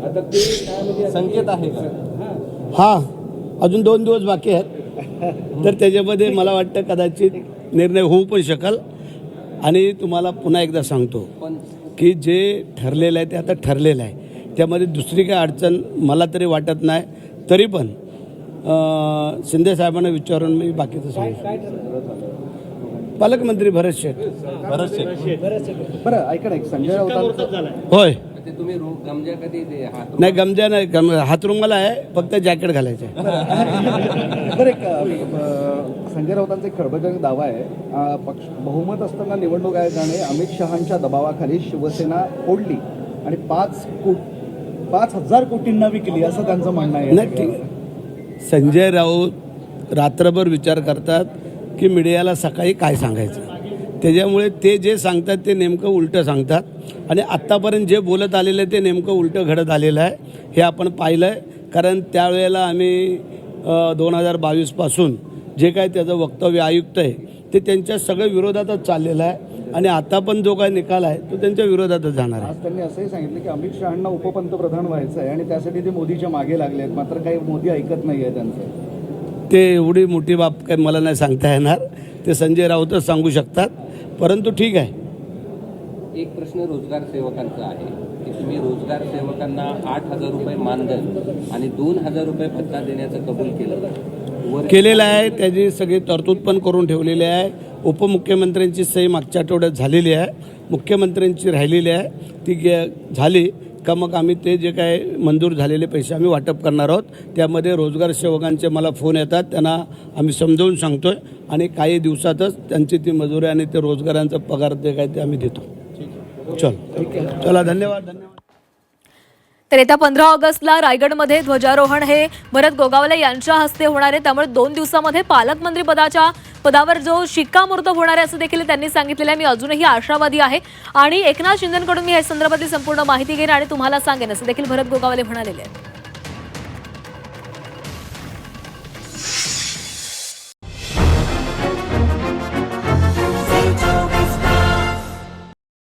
आता ते काय म्हणजे संकेत आहे का? हां, अजून 2 दिवस बाकी आहेत, तर त्याच्यामध्ये मला वाटतं कदाचित निर्णय होऊ पण शकेल. आणि तुम्हाला पुन्हा एकदा सांगतो की जे ठरलेलं आहे ते आता ठरलेलं आहे, त्यामध्ये दुसरी काय अडचण मला तरी वाटत नाही. तरी पण शिंदे साहेबांना विचारून मी बाकीचं सांगतो. पालकमंत्री भरत शेठ. बरं ऐका ना, एक संजय राऊत होय, ते तुम्ही गमजा कधी ते हात नाही गमजा नाही, हातरुमाला आहे, फक्त जॅकेट घालायचं आहे. बरं एक संजय राऊतांचा एक खळबळजनक दावा आहे, पक्ष बहुमत असताना निवडणूक आयोगाने अमित शहांच्या दबावाखाली शिवसेना फोडली आणि 5,000 कोटींना विकली असं त्यांचं म्हणणं आहे. नाही ठीक आहे. संजय राऊत रात्रभर विचार करतात की मीडियाला सकाळी काय सांगायचं, त्याच्यामुळे ते जे सांगतात ते नेमकं उलटं सांगतात. आणि आत्तापर्यंत जे बोलत आलेलं आहे ते नेमकं उलटं घडत आलेलं आहे, हे आपण पाहिलं आहे. कारण त्यावेळेला आम्ही 2022पासून जे काय त्याचं वक्तव्य आयुक्त आहे ते त्यांच्या सगळ्या विरोधातच चाललेलं आहे. आणि आता पण जो काय निकाल आहे तो त्यांच्या विरोधातच जाणार आहे. आज त्यांनी असंही सांगितलं की अमित शहांना उपपंतप्रधान व्हायचं आहे आणि त्यासाठी ते मोदीच्या मागे लागले आहेत, मात्र काही मोदी ऐकत नाही आहे त्यांचं. ते एवढी मोठी बाब काही मला नाही सांगता येणार, ते संजय राऊतच सांगू शकतात. परंतु ठीक आहे. एक प्रश्न रोजगार सेवकांचा आहे की तुम्ही रोजगार सेवकांना 8,000 रुपये मानधन आणि 2,000 रुपये भत्ता देण्याचं कबूल केलेलं आहे. त्याची सगळी तरतूद पण करून ठेवलेली आहे. उपमुख्यमंत्र्यांची सही मागच्या आठवड्यात झालेली आहे, मुख्यमंत्र्यांची राहिलेली आहे, ती झाली का मग आम्ही ते जे काय मंजूर झालेले पैसे आम्ही वाटप करणार आहोत. त्यामध्ये रोजगार सेवकांचे मला फोन येतात, त्यांना आम्ही समजावून सांगतो आहे आणि काही दिवसातच त्यांची ती मजुरी आणि ते रोजगारांचा पगार जे काय ते आम्ही देतो. चला धन्यवाद. तर येत्या 15 ऑगस्टला रायगडमध्ये ध्वजारोहण हे भरत गोगावले यांच्या हस्ते होणार आहे. त्यामुळे 2 दिवसामध्ये पालकमंत्री पदावर जो शिक्कामोर्तब होणार आहे असं देखील त्यांनी सांगितलेलं आहे. मी अजूनही आशावादी आहे आणि एकनाथ शिंदेकडून मी या संदर्भातली संपूर्ण माहिती घेईन आणि तुम्हाला सांगेन असं देखील भरत गोगावले म्हणालेले आहेत.